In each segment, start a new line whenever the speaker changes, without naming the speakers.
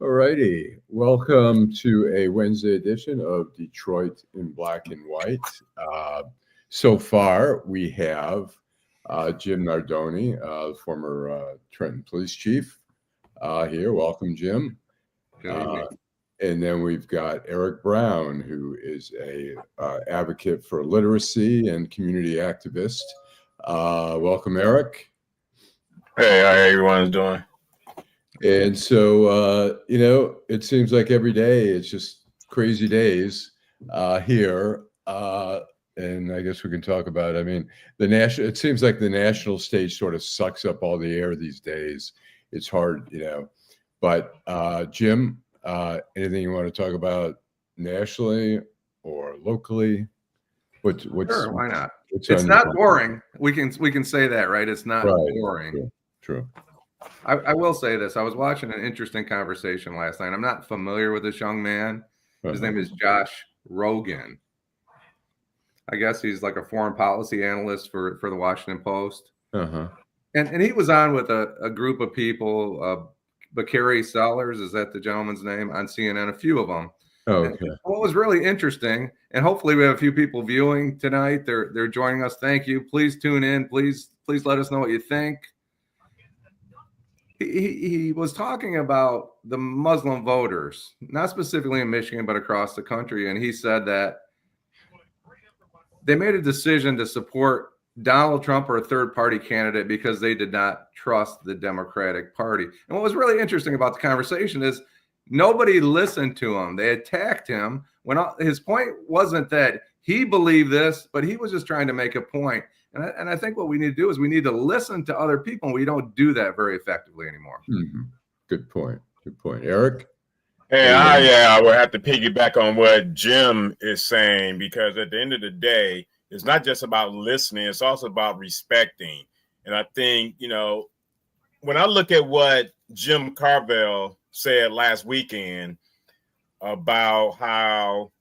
All righty. Welcome to a Wednesday edition of Detroit in Black and White. So far, we have Jim Nardone, former Trenton Police Chief, here. Welcome, Jim.
Good evening.
And then we've got Eric Brown, who is a advocate for literacy and community activist. Welcome, Eric.
Hey, how everyone's doing?
And so, it seems like every day it's just crazy days here. And I guess we can talk about, it seems like the national stage sort of sucks up all the air these days. It's hard, but Jim, anything you want to talk about nationally or locally?
Sure, why not? It's not boring. We can say that, right? It's not boring.
True.
I will say this. I was watching an interesting conversation last night. I'm not familiar with this young man. His name is Josh Rogan. I guess he's like a foreign policy analyst for the Washington Post. And he was on with a group of people. Bakari Sellers, is that the gentleman's name, on CNN? A few of them.
Okay.
And what was really interesting, and hopefully we have a few people viewing tonight. They're joining us. Thank you. Please tune in. Please let us know what you think. He was talking about the Muslim voters, not specifically in Michigan, but across the country. And he said that they made a decision to support Donald Trump or a third-party candidate because they did not trust the Democratic Party. And what was really interesting about the conversation is nobody listened to him. They attacked him when his point wasn't that he believed this, but he was just trying to make a point. And I think what we need to do is we need to listen to other people, and we don't do that very effectively anymore.
Mm-hmm. Good point. Eric?
Hey, I will have to piggyback on what Jim is saying, because at the end of the day, it's not just about listening, it's also about respecting. And I think, when I look at what Jim Carville said last weekend about how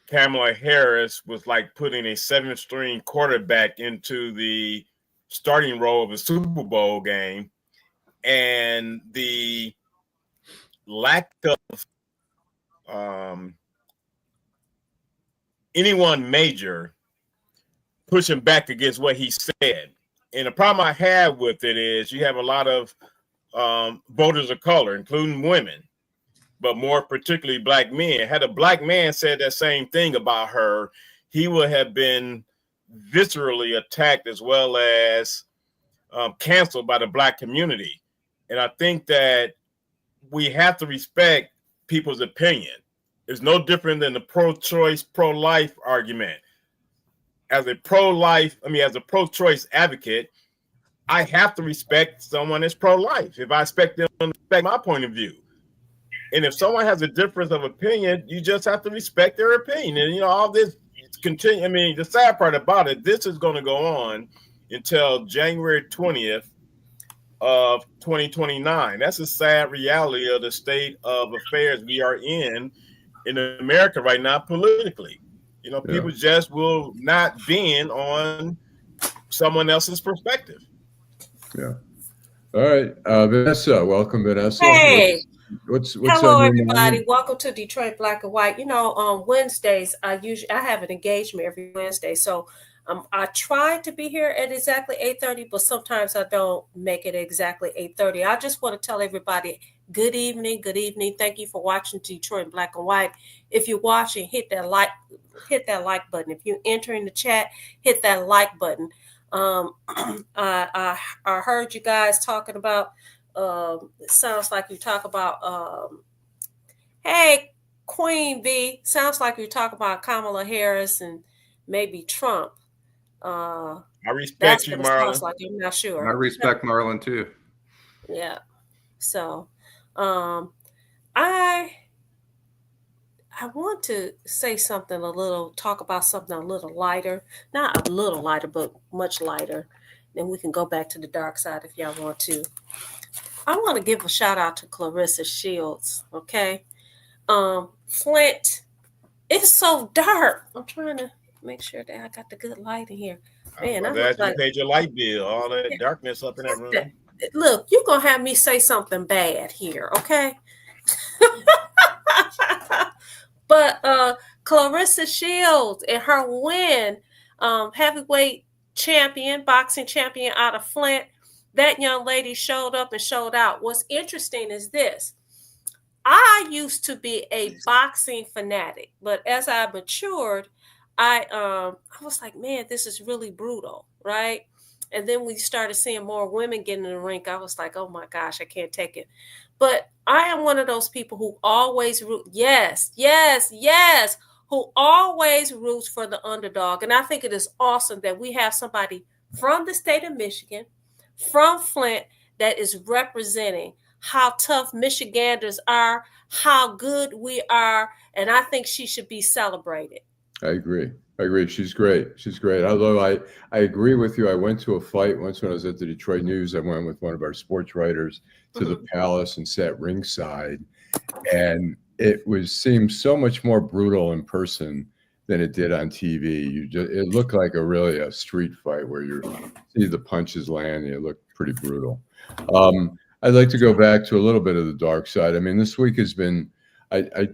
Kamala Harris was like putting a 7th-string quarterback into the starting role of a Super Bowl game, and the lack of anyone major pushing back against what he said. And the problem I have with it is you have a lot of voters of color, including women, but more particularly black men. Had a black man said that same thing about her, he would have been viscerally attacked as well as canceled by the black community. And I think that we have to respect people's opinion. It's no different than the pro-choice, pro-life argument. As a pro-choice advocate, I have to respect someone that's pro-life if I expect them to respect my point of view. And if someone has a difference of opinion, you just have to respect their opinion. And, all this continue. The sad part about it, this is going to go on until January 20th of 2029. That's a sad reality of the state of affairs we are in America right now politically. People just will not bend on someone else's perspective.
Yeah. All right. Vanessa, welcome, Vanessa.
Hey.
What's
Hello, everybody. Welcome to Detroit Black and White. On Wednesdays, I have an engagement every Wednesday. So I try to be here at exactly 8:30, but sometimes I don't make it exactly 8:30. I just want to tell everybody good evening. Good evening. Thank you for watching Detroit Black and White. If you're watching, hit that like button. If you're entering the chat, hit that like button. I heard you guys talking about. It sounds like you talk about. Hey, Queen B. Sounds like you talk about Kamala Harris and maybe Trump.
I respect you, Marlon.
Like, I'm not sure.
I respect Marlon too.
Yeah. So, I want to say talk about something a little lighter, not a little lighter, but much lighter. Then we can go back to the dark side if y'all want to. I want to give a shout out to Clarissa Shields. Okay. Flint, it's so dark. I'm trying to make sure that I got the good light in here. Man, I
But
look
as you
like
paid your light bill, all that darkness up in that room.
look, you're gonna have me say something bad here, okay? But Clarissa Shields and her win, heavyweight champion, boxing champion out of Flint, that young lady showed up and showed out. What's interesting is this. I used to be a boxing fanatic, but as I matured, I was like, man, this is really brutal, right? And then we started seeing more women get in the rink. I was like, oh my gosh, I can't take it. But I am one of those people who always root, yes, yes, yes, who always roots for the underdog. And I think it is awesome that we have somebody from the state of Michigan, from Flint, that is representing how tough Michiganders are, how good we are, and I think she should be celebrated.
I agree. She's great. Although I agree with you. I went to a fight once when I was at the Detroit News. I went with one of our sports writers to the Palace and sat ringside, and it seemed so much more brutal in person than it did on TV. It looked like a street fight where you see the punches land. And it looked pretty brutal. I'd like to go back to a little bit of the dark side. I mean, this week has been. I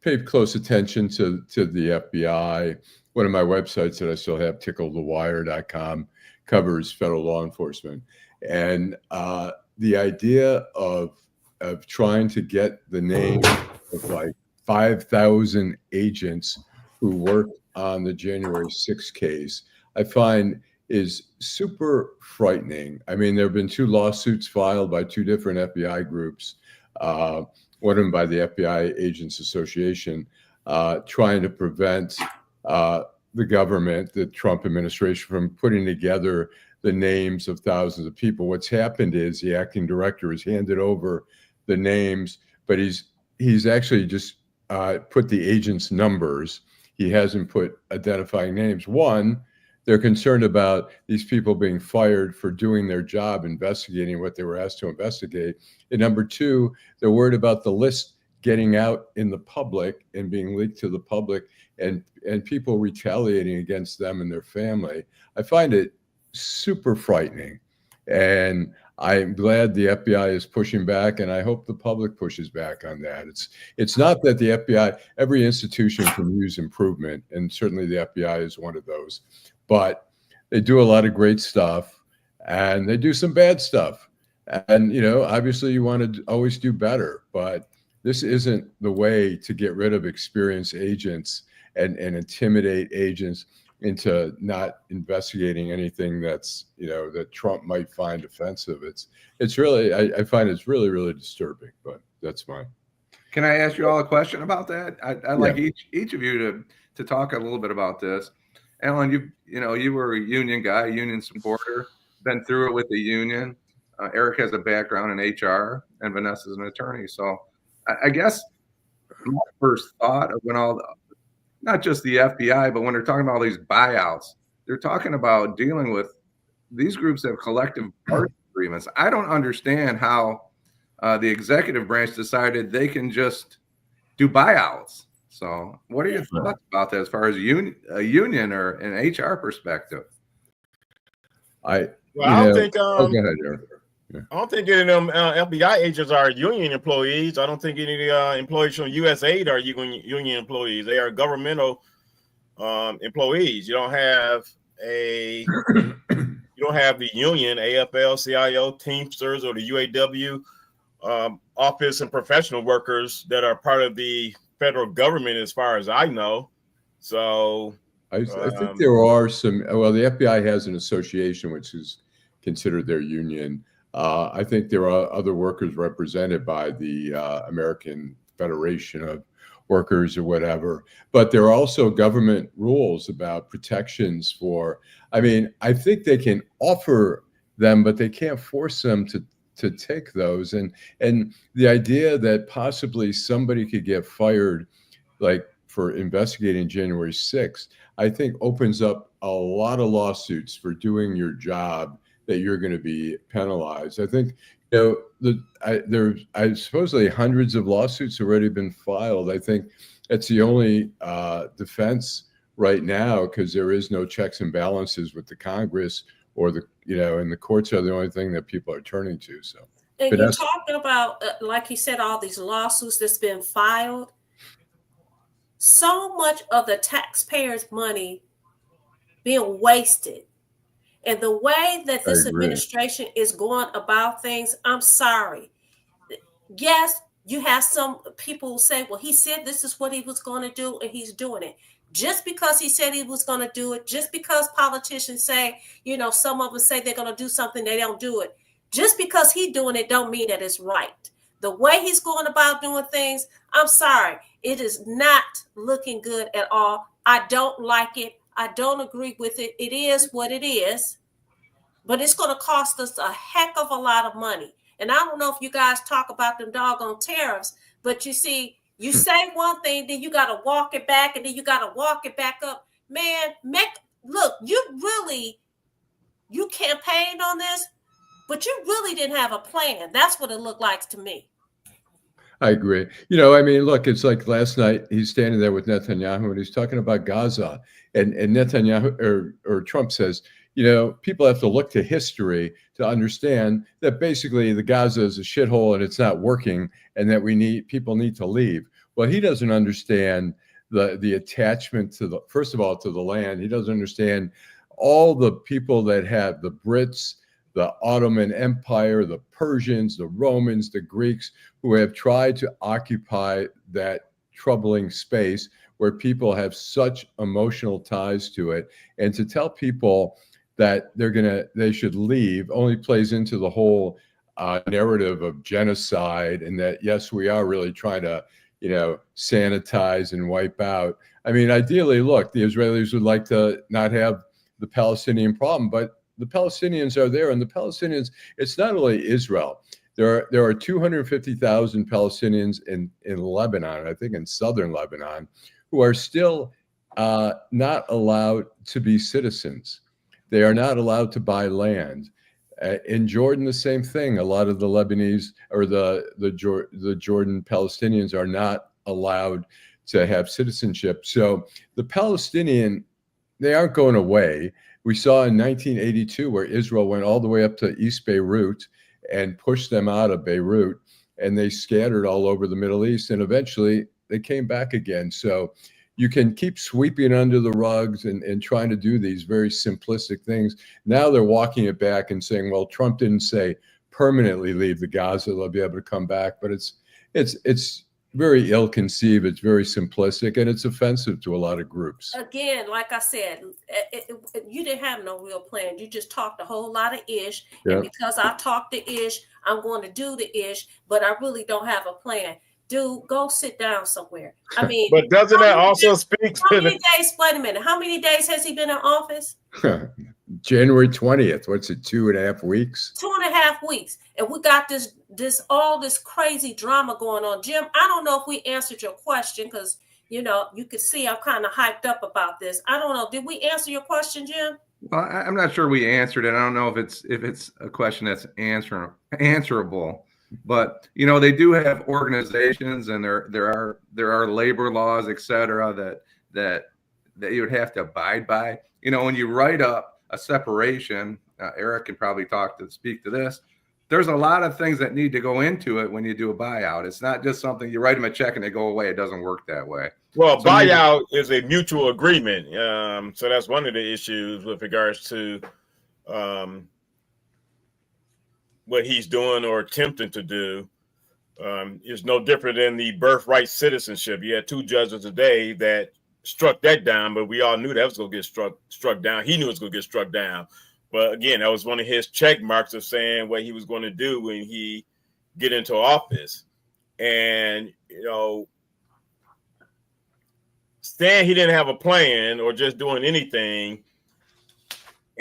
paid close attention to the FBI. One of my websites that I still have, ticklethewire.com, covers federal law enforcement. And the idea of trying to get the name of like 5,000 agents who worked on the January 6th case, I find is super frightening. I mean, there have been 2 lawsuits filed by 2 different FBI groups. One of them by the FBI Agents Association, trying to prevent the government, the Trump administration, from putting together the names of thousands of people. What's happened is the acting director has handed over the names, but he's actually just put the agents' numbers. He hasn't put identifying names. One, they're concerned about these people being fired for doing their job, investigating what they were asked to investigate. And number 2, they're worried about the list getting out in the public and being leaked to the public, and people retaliating against them and their family. I find it super frightening. And I'm glad the FBI is pushing back, and I hope the public pushes back on that. It's not that the FBI, every institution can use improvement, and certainly the FBI is one of those. But they do a lot of great stuff, and they do some bad stuff. And, obviously you want to always do better, but this isn't the way to get rid of experienced agents and intimidate agents into not investigating anything that's, that Trump might find offensive. It's really, I find it's really, really disturbing, but that's mine.
Can I ask you all a question about that? I'd like each of you to talk a little bit about this. Allan, you were a union guy, union supporter, been through it with the union. Eric has a background in HR, and Vanessa's an attorney. So I guess my first thought of when not just the FBI, but when they're talking about all these buyouts, they're talking about dealing with these groups have collective bargaining agreements. I don't understand how the executive branch decided they can just do buyouts. So what are your thoughts about that as far as a union or an HR perspective?
I don't think
go ahead, Eric.
Yeah. I don't think any of them FBI agents are union employees. I don't think any employees from USAID are union employees. They are governmental employees. You don't have the union, AFL, CIO, Teamsters, or the UAW office and professional workers that are part of the federal government, as far as I know. So
I think there are some. Well, the FBI has an association which is considered their union. I think there are other workers represented by the American Federation of Workers or whatever, but there are also government rules about protections for. I mean, I think they can offer them, but they can't force them to take those. And the idea that possibly somebody could get fired, like for investigating January 6th, I think opens up a lot of lawsuits for doing your job that you're going to be penalized. I think, there's supposedly hundreds of lawsuits already been filed. I think it's the only defense right now because there is no checks and balances with the Congress or the, and the courts are the only thing that people are turning to. So,
And you're
Vanessa?
talking about, like you said, all these lawsuits that's been filed. So much of the taxpayers' money being wasted. And the way that this administration is going about things, I'm sorry. Yes, you have some people say, well, he said this is what he was going to do, and he's doing it. Just because he said he was going to do it, just because politicians say, some of them say they're going to do something, they don't do it. Just because he's doing it don't mean that it's right. The way he's going about doing things, I'm sorry, it is not looking good at all. I don't like it. I don't agree with it. It is what it is, but it's going to cost us a heck of a lot of money. And I don't know if you guys talk about them doggone tariffs, but you see, you say one thing, then you got to walk it back, and then you got to walk it back up. Man, look, you campaigned on this, but you really didn't have a plan. That's what it looked like to me.
I agree. Look, it's like last night he's standing there with Netanyahu and he's talking about Gaza, and Netanyahu or Trump says, people have to look to history to understand that basically the Gaza is a shithole and it's not working, and that people need to leave. Well, he doesn't understand the attachment to first of all, to the land. He doesn't understand all the people that have the Brits, the Ottoman Empire, the Persians, the Romans, the Greeks, who have tried to occupy that troubling space where people have such emotional ties to it. And to tell people that they should leave only plays into the whole narrative of genocide, and that, yes, we are really trying to, sanitize and wipe out. Ideally, look, the Israelis would like to not have the Palestinian problem, but the Palestinians are there, and the Palestinians, it's not only Israel. There are 250,000 Palestinians in Lebanon, I think in southern Lebanon, who are still not allowed to be citizens. They are not allowed to buy land. In Jordan, the same thing. A lot of the Lebanese or the Jordan Palestinians are not allowed to have citizenship. So the Palestinian, they aren't going away. We saw in 1982 where Israel went all the way up to East Beirut and pushed them out of Beirut, and they scattered all over the Middle East, and eventually they came back again. So you can keep sweeping under the rugs and trying to do these very simplistic things. Now they're walking it back and saying, well, Trump didn't say permanently leave the Gaza, they'll be able to come back. But it's very ill-conceived, it's very simplistic, and it's offensive to a lot of groups.
Again, like I said, you didn't have no real plan. You just talked a whole lot of ish.
Yep.
And because I talked the ish, I'm going to do the ish, but I really don't have a plan. Dude, go sit down somewhere.
But doesn't that also speak to
how many days? Wait a minute. How many days has he been in office?
January 20th. What's it, 2.5 weeks?
2.5 weeks. And we got all this crazy drama going on. Jim, I don't know if we answered your question because, you can see I'm kind of hyped up about this. I don't know. Did we answer your question, Jim?
Well, I'm not sure we answered it. I don't know if it's a question that's answerable. But they do have organizations, and there are labor laws, et cetera, that you would have to abide by. When you write up a separation, Eric can probably speak to this. There's a lot of things that need to go into it when you do a buyout. It's not just something you write them a check and they go away. It doesn't work that way.
Well, buyout is a mutual agreement. So that's one of the issues with regards to what he's doing or attempting to do. Is no different than the birthright citizenship. You had 2 judges today that struck that down, but we all knew that was going to get struck down. He knew it was going to get struck down. But again, that was one of his check marks of saying what he was going to do when he get into office. And, saying he didn't have a plan or just doing anything,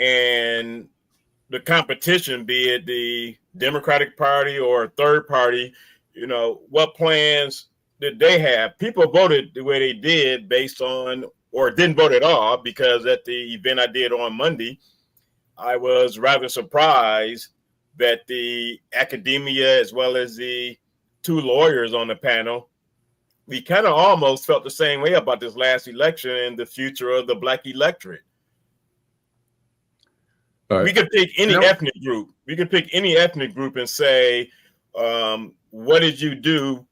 and the competition, be it the Democratic Party or a third party, what plans did they have? People voted the way they did based on, or didn't vote at all, because at the event I did on Monday, I was rather surprised that the academia, as well as the 2 lawyers on the panel, we kind of almost felt the same way about this last election and the future of the Black electorate.
All right.
We could pick any ethnic group. We could pick any ethnic group and say, what did you do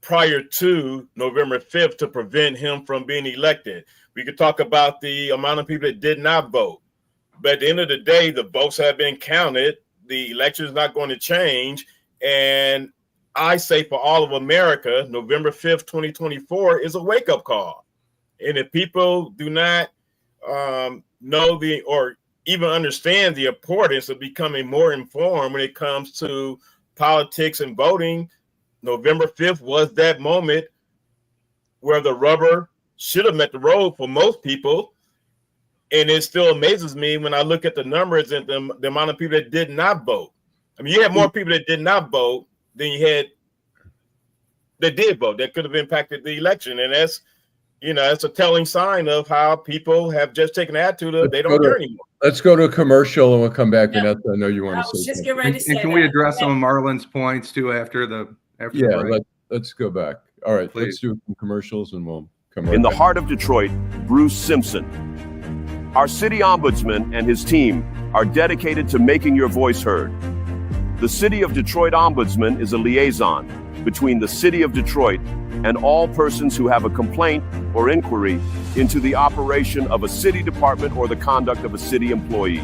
prior to November 5th to prevent him from being elected? We could talk about the amount of people that did not vote. But at the end of the day, the votes have been counted. The election is not going to change. And I say for all of America, November 5th, 2024 is a wake-up call. And if people do not know or even understand the importance of becoming more informed when it comes to politics and voting, November 5th was that moment where the rubber should have met the road for most people. And it still amazes me when I look at the numbers and the amount of people that did not vote. I mean, you had more people that did not vote than you had that did vote. That could have impacted the election. And that's, it's a telling sign of how people have just taken an attitude of they don't care anymore.
Let's go to a commercial and we'll come back. Vanessa, I know you want to say
just get ready to say
and can we address some of Marlon's points too after the break?
Let's go back. All right,
Please.
let's do some commercials and we'll come right
In the
back.
heart of Detroit, Bruce Simpson. Our city ombudsman and his team are dedicated to making your voice heard. The City of Detroit Ombudsman is a liaison between the City of Detroit and all persons who have a complaint or inquiry into the operation of a city department or the conduct of a city employee.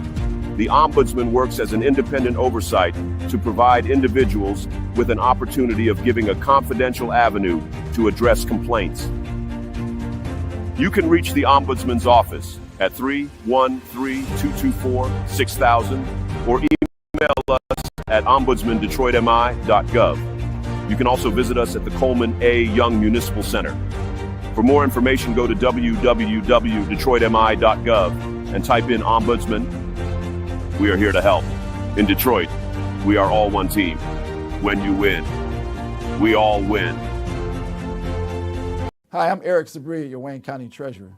The Ombudsman works as an independent oversight to provide individuals with an opportunity of giving a confidential avenue to address complaints. You can reach the Ombudsman's office at 313-224-6000 or email us at ombudsmandetroitmi.gov. You can also visit us at the Coleman A. Young Municipal Center. For more information, go to www.detroitmi.gov and type in Ombudsman. We are here to help. In Detroit, we are all one team. When you win, we all win.
Hi, I'm Eric Sabri, your Wayne County Treasurer.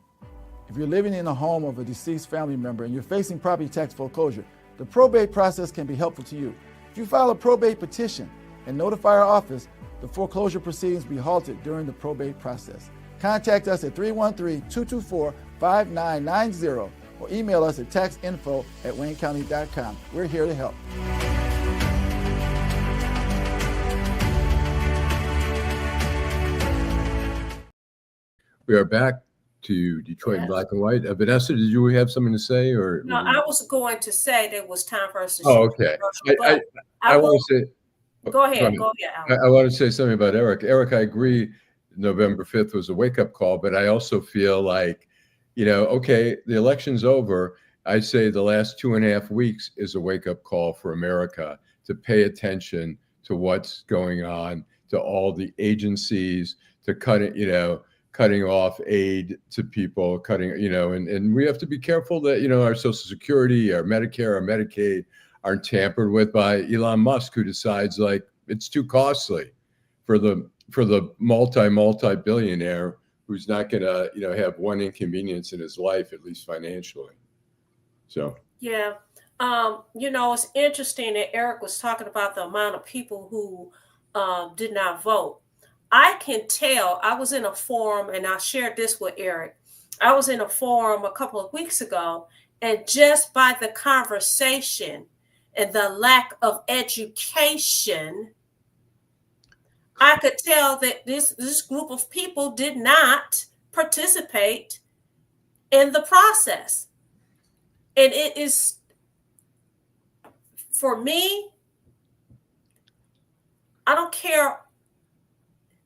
If you're living in a home of a deceased family member and you're facing property tax foreclosure, the probate process can be helpful to you. If you file a probate petition and notify our office, the foreclosure proceedings will be halted during the probate process. Contact us at 313-224-5990 or email us at taxinfo@waynecounty.com. We're here to help.
We are back to Detroit in Black and White. Vanessa, did you have something to say? Or
No, I was going to say that it was time for us to.
Oh, okay. I want to say.
Go ahead, Alan.
I want to say something about Eric. Eric, I agree. November 5th was a wake-up call, but I also feel like, okay, the election's over. I say the last 2.5 weeks is a wake-up call for America to pay attention to what's going on, to all the agencies, to cutting off aid to people, and we have to be careful that, our Social Security, our Medicare, our Medicaid aren't tampered with by Elon Musk, who decides like it's too costly for the multi-billionaire who's not going to, have one inconvenience in his life, at least financially. So.
Yeah. It's interesting that Eric was talking about the amount of people who did not vote. I can tell. I was in a forum, and I shared this with Eric. I was in a forum a couple of weeks ago, and just by the conversation and the lack of education, I could tell that this group of people did not participate in the process. And it is, for me, I don't care.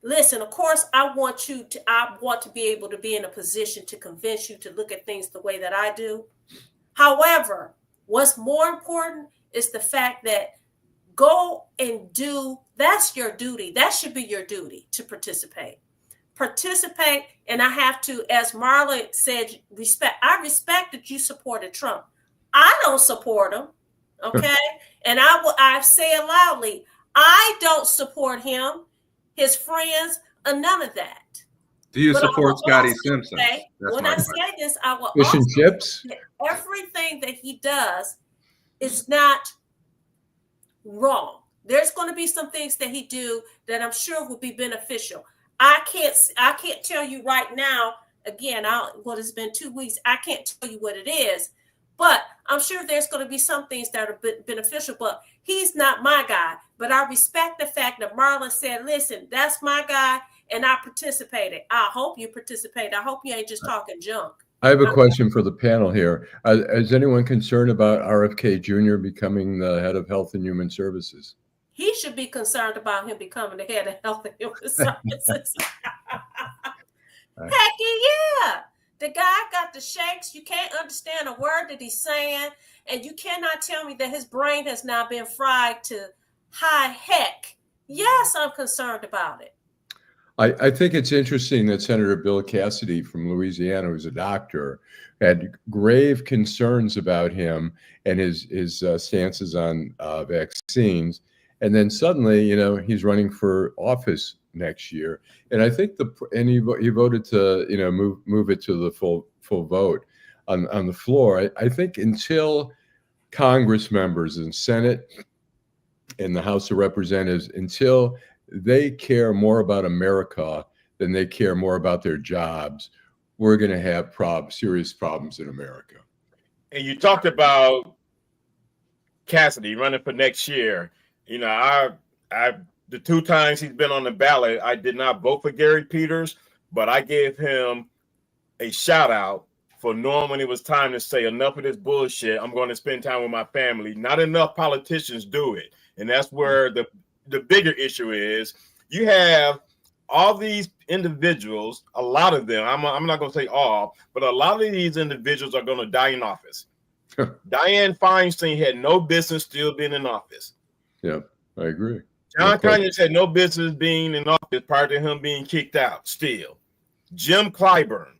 Listen, of course, I want to be able to be in a position to convince you to look at things the way that I do. However, what's more important is the fact that go and do, that's your duty. That should be your duty, to participate. And I have to, as Marla said, respect. I respect that you supported Trump. I don't support him, okay? And I say it loudly. I don't support him, his friends, or none of that.
Do you support Scotty Simpson?
When I say this, I will
fish and
also
chips.
say that everything that he does is not wrong. There's going to be some things that he do that I'm sure will be beneficial. I can't tell you right now. Again, it's been 2 weeks. I can't tell you what it is, but I'm sure there's going to be some things that are beneficial. But he's not my guy. But I respect the fact that Marlon said, "Listen, that's my guy," and I participated. I hope you participated. I hope you ain't just talking junk.
I have a question for the panel here. Is anyone concerned about RFK Jr. becoming the head of Health and Human Services?
He should be concerned about him becoming the head of Health and Human Services. Heck yeah. The guy got the shakes. You can't understand a word that he's saying. And you cannot tell me that his brain has now been fried to high heck. Yes, I'm concerned about it.
I think it's interesting that Senator Bill Cassidy from Louisiana, who's a doctor, had grave concerns about him and his stances on vaccines. And then suddenly, he's running for office next year. And I think he voted to, move it to the full vote on the floor. I think until Congress members and Senate and the House of Representatives, until they care more about America than they care more about their jobs, we're going to have serious problems in America.
And you talked about Cassidy running for next year. The 2 times he's been on the ballot, I did not vote for Gary Peters, but I gave him a shout out for knowing when it was time to say enough of this bullshit. I'm going to spend time with my family. Not enough politicians do it. And that's where the bigger issue is. You have all these individuals, a lot of them, I'm not going to say all, but a lot of these individuals are going to die in office. Dianne Feinstein had no business still being in office.
Yeah, I agree.
John Conyers had no business being in office prior to him being kicked out still. Jim Clyburn,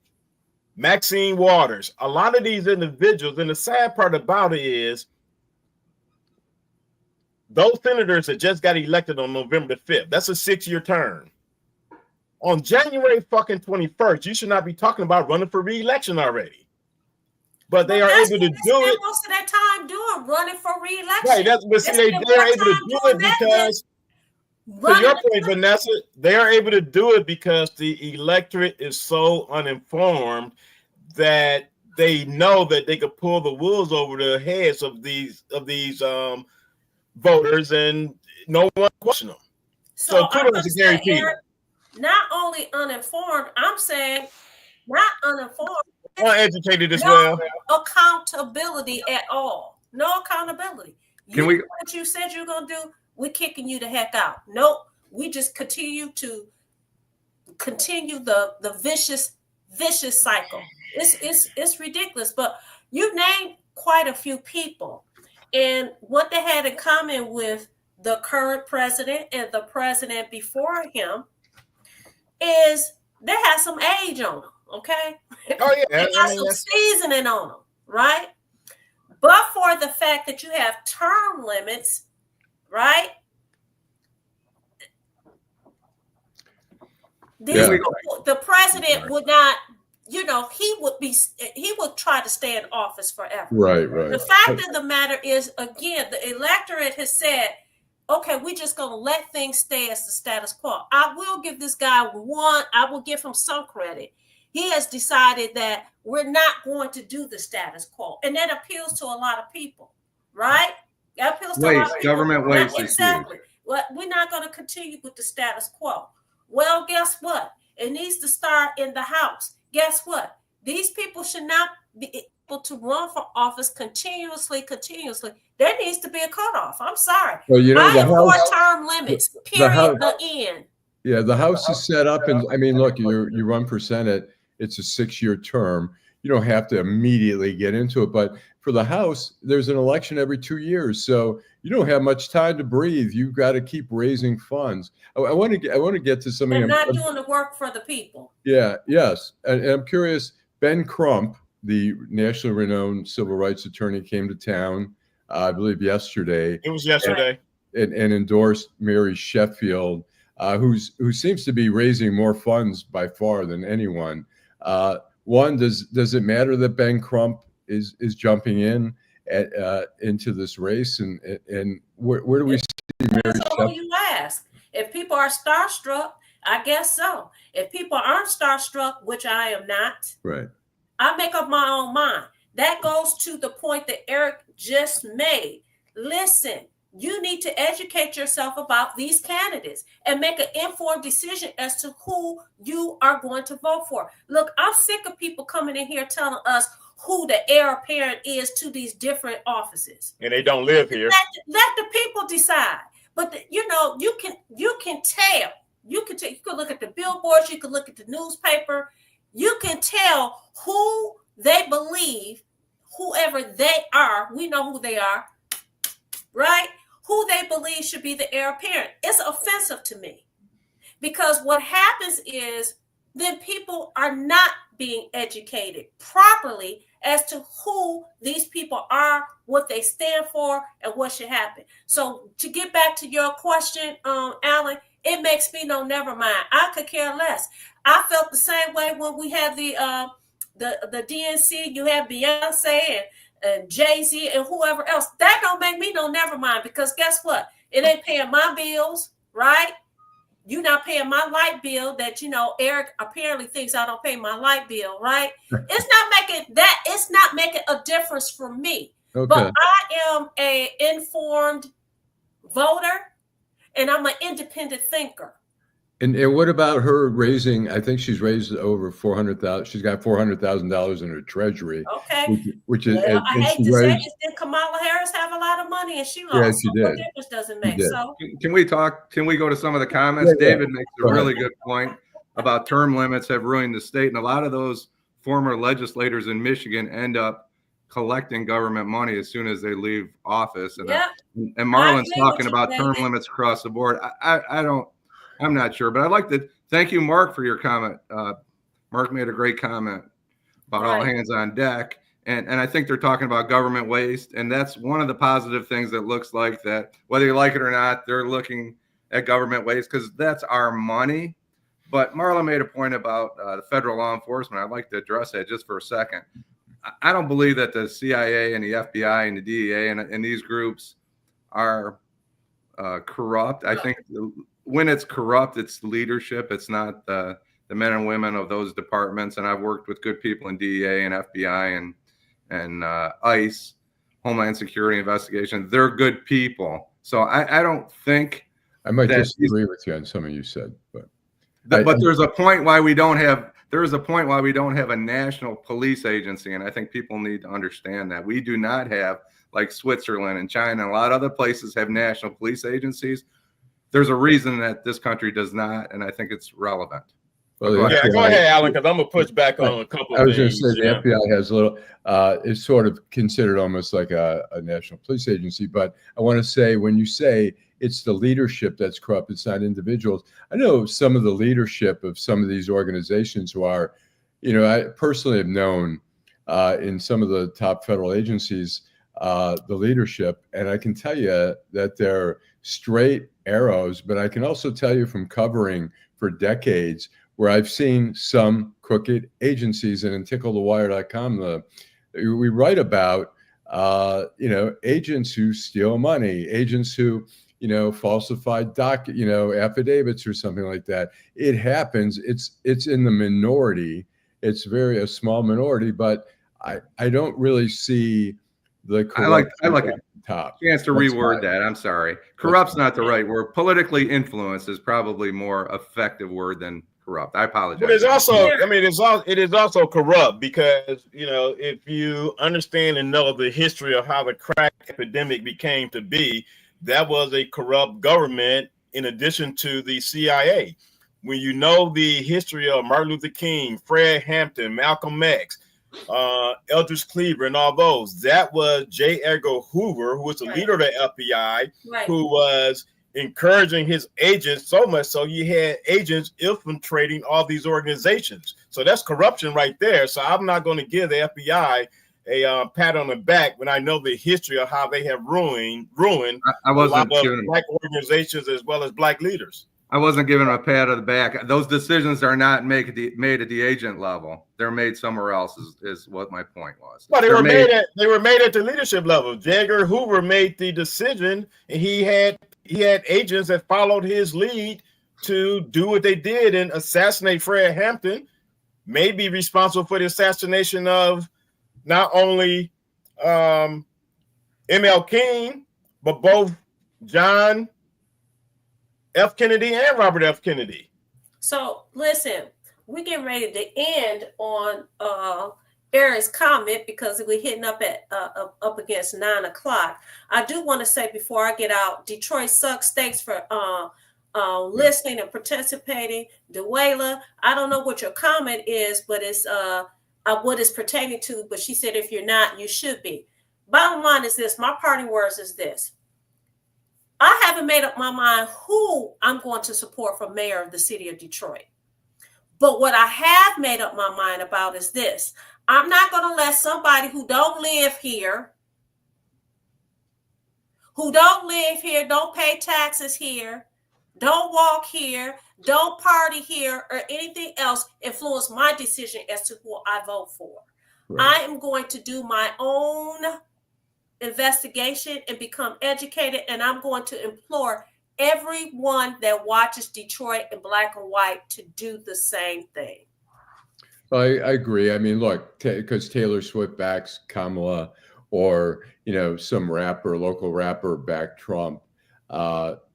Maxine Waters, a lot of these individuals, and the sad part about it is those senators that just got elected on November the 5th, that's a 6-year term. On January fucking 21st, you should not be talking about running for re-election already. But they are able to do it.
Most of that time doing running for re-election.
Right, they're able to do it because, to your point, Vanessa, they are able to do it because the electorate is so uninformed that they know that they could pull the wolves over the heads of these voters and no one question them. So kudos to Gary Peters.
Not only uninformed, I'm saying not uninformed.
Uneducated as well.
Accountability at all. No accountability. What you said you're gonna do, we're kicking you the heck out. Nope. We just continue the vicious cycle. It's ridiculous. But you named quite a few people, and what they had in common with the current president and the president before him is they had some age on them. Okay.
Oh yeah,
they got some seasoning on them, right? But for the fact that you have term limits, right? The president would not, he would try to stay in office forever.
Right.
The fact of the matter is, again, the electorate has said, okay, we're just going to let things stay as the status quo. I will give this guy I will give him some credit. He has decided that we're not going to do the status quo. And that appeals to a lot of people, right? That appeals to a lot of people.
Government waste.
Exactly. Well, we're not going to continue with the status quo. Well, guess what? It needs to start in the House. Guess what? These people should not be able to run for office continuously. There needs to be a cutoff. I'm sorry.
Well,
I have 4-term limits, period, the end.
Yeah, the House is set up. And I mean, look, you run for Senate. It's a 6-year term. You don't have to immediately get into it. But for the House, there's an election every 2 years. So you don't have much time to breathe. You've got to keep raising funds. I want to get to something.
They're not doing the work for the people.
Yeah, yes. And I'm curious, Ben Crump, the nationally renowned civil rights attorney, came to town, I believe yesterday.
It was yesterday.
And endorsed Mary Sheffield, who seems to be raising more funds by far than anyone. One, does it matter that Ben Crump is jumping into this race, and where do we see Mary Sheffield?
Who you ask? If people are starstruck, I guess so. If people aren't starstruck, which I am not,
Right.
I make up my own mind. That goes to the point that Eric just made. Listen, you need to educate yourself about these candidates and make an informed decision as to who you are going to vote for. Look, I'm sick of people coming in here telling us who the heir apparent is to these different offices.
And they don't live here.
Let the people decide. But you know, you can tell. You can look at the billboards, you can look at the newspaper, you can tell who they believe, whoever they are, we know who they are, right? Who they believe should be the heir apparent. It's offensive to me because what happens is then people are not being educated properly as to who these people are, what they stand for, and what should happen. So to get back to your question, Allan, it makes me no never mind. I could care less. I felt the same way when we had the DNC. You have Beyonce and Jay-Z and whoever else. That don't make me no never mind because guess what? It ain't paying my bills, right? You're not paying my light bill that, you know, Eric apparently thinks I don't pay my light bill, right? It's not making a difference for me.
Okay.
But I am an informed voter and I'm an independent thinker.
And what about her raising? I think she's raised over $400,000. She's got $400,000 in her treasury.
Okay,
which is.
Well, I hate to say it. Did Kamala Harris have a lot of money and she lost?
Yeah, she did.
What difference does it make? So
Can we talk? Can we go to some of the comments?
Yeah,
David makes a really good point about term limits have ruined the state, and a lot of those former legislators in Michigan end up collecting government money as soon as they leave office. And and Marlon's talking about term limits across the board. I'm not sure, but I'd like to thank you, Mark, for your comment. Mark made a great comment about all hands on deck. And I think they're talking about government waste. And that's one of the positive things that looks like that, whether you like it or not, they're looking at government waste because that's our money. But Marlon made a point about the federal law enforcement. I'd like to address that just for a second. I don't believe that the CIA and the FBI and the DEA and these groups are corrupt. I think when it's corrupt, it's leadership. It's not the men and women of those departments. And I've worked with good people in DEA and FBI and ICE, Homeland Security Investigation. They're good people. So I don't think
I might disagree with you on something you said, but
there's a point why we don't have a national police agency, and I think people need to understand that we do not have, like Switzerland and China and a lot of other places have national police agencies. There's a reason that this country does not, and I think it's relevant.
Well,
go ahead, Allan, because I'm gonna push back on a couple of things.
I was going to say the FBI has a little. It's sort of considered almost like a national police agency, but I want to say when you say it's the leadership that's corrupt, it's not individuals. I know some of the leadership of some of these organizations who are, I personally have known in some of the top federal agencies the leadership, and I can tell you that they're straight arrows, but I can also tell you from covering for decades where I've seen some crooked agencies, and in ticklethewire.com, we write about, agents who steal money, agents who, falsified affidavits or something like that. It happens. It's in the minority. It's a small minority, but I don't really see the
I like a
top.
Chance to reword that. I'm sorry. Corrupt's not the right word. Politically influenced is probably more effective word than corrupt. I apologize.
But it's also, it is also corrupt because, if you understand and know the history of how the crack epidemic became to be, that was a corrupt government in addition to the CIA. When you know the history of Martin Luther King, Fred Hampton, Malcolm X, Eldridge Cleaver, and all those, that was J. Edgar Hoover, who was the leader of the FBI, who was encouraging his agents so much so you had agents infiltrating all these organizations. So that's corruption right there. So I'm not going to give the FBI a pat on the back when I know the history of how they have ruined
I wasn't
a lot of black organizations as well as black leaders.
I wasn't giving a pat on the back. Those decisions are not made at the agent level. They're made somewhere else. Is what my point was.
Well, they were made at the leadership level. J. Edgar Hoover made the decision, and he had agents that followed his lead to do what they did and assassinate Fred Hampton, may be responsible for the assassination of not only M.L. King, but both John F. Kennedy and Robert F. Kennedy.
So listen, we're getting ready to end on Eric's comment because we're hitting up against 9 o'clock. I do want to say before I get out, Detroit sucks. Thanks for listening and participating. Dewayla, I don't know what your comment is, but it's what it's pertaining to. But she said if you're not, you should be. Bottom line is this. My parting words is this. I haven't made up my mind who I'm going to support for mayor of the city of Detroit. But what I have made up my mind about is this. I'm not going to let somebody who don't live here, don't pay taxes here, don't walk here, don't party here, or anything else influence my decision as to who I vote for. Right. I am going to do my own investigation and become educated, and I'm going to implore everyone that watches Detroit in black and white to do the same thing.
I agree. I mean, look, because Taylor Swift backs Kamala, or some local rapper back Trump,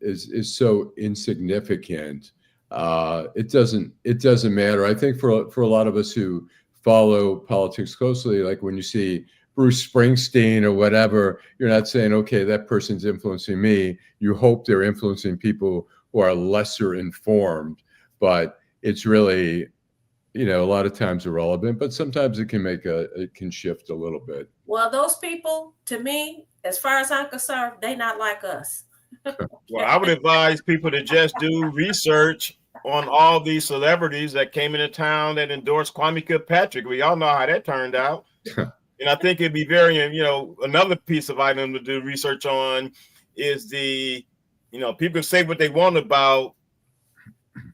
is so insignificant. It doesn't matter. I think for a lot of us who follow politics closely, like when you see Bruce Springsteen or whatever, you're not saying, okay, that person's influencing me. You hope they're influencing people who are lesser informed, but it's really, a lot of times irrelevant, but sometimes it can shift a little bit.
Well, those people, to me, as far as I'm concerned, they not like us.
Well, I would advise people to just do research on all these celebrities that came into town that endorsed Kwame Kilpatrick. We all know how that turned out. And I think it'd be very, another piece of item to do research on is people say what they want about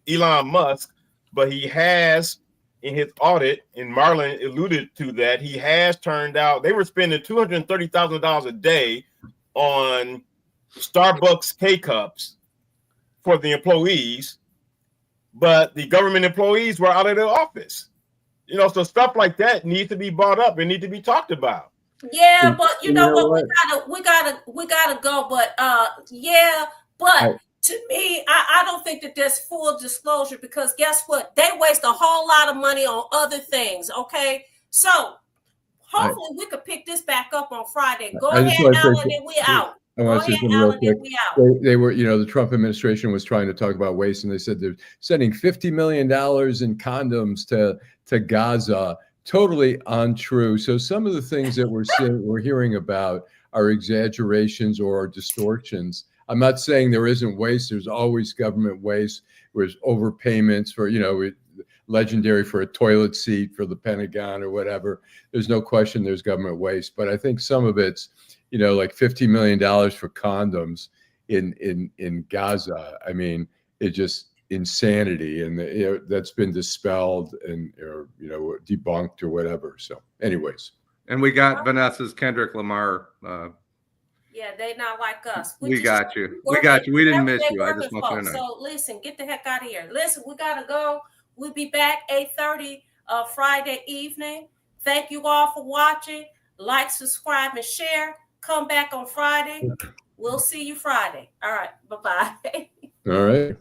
Elon Musk, but he has in his audit, and Marlon alluded to that, he has turned out, they were spending $230,000 a day on Starbucks K-Cups for the employees, but the government employees were out of their office. So stuff like that needs to be brought up and need to be talked about.
Yeah, but you know what? We gotta go. But to me, I don't think that there's full disclosure, because guess what? They waste a whole lot of money on other things. Okay, so hopefully we could pick this back up on Friday. Go ahead, Allan, and we out.
I want to say something real quick. They were, the Trump administration was trying to talk about waste, and they said they're sending $50 million in condoms to Gaza. Totally untrue. So some of the things that we're hearing about are exaggerations or distortions. I'm not saying there isn't waste. There's always government waste. There's overpayments for, legendary for a toilet seat for the Pentagon or whatever. There's no question there's government waste. But I think some of it's, like $50 million for condoms in Gaza. I mean, it's just insanity, and that's been dispelled and debunked or whatever. So, anyways,
and we got Vanessa's Kendrick Lamar.
Yeah, they not like us.
We got you. We didn't miss you. I just want to know.
So listen, get the heck out of here. Listen, we gotta go. We'll be back 8:30 Friday evening. Thank you all for watching. Like, subscribe, and share. Come back on Friday. We'll see you Friday. All right. Bye-bye.
All right.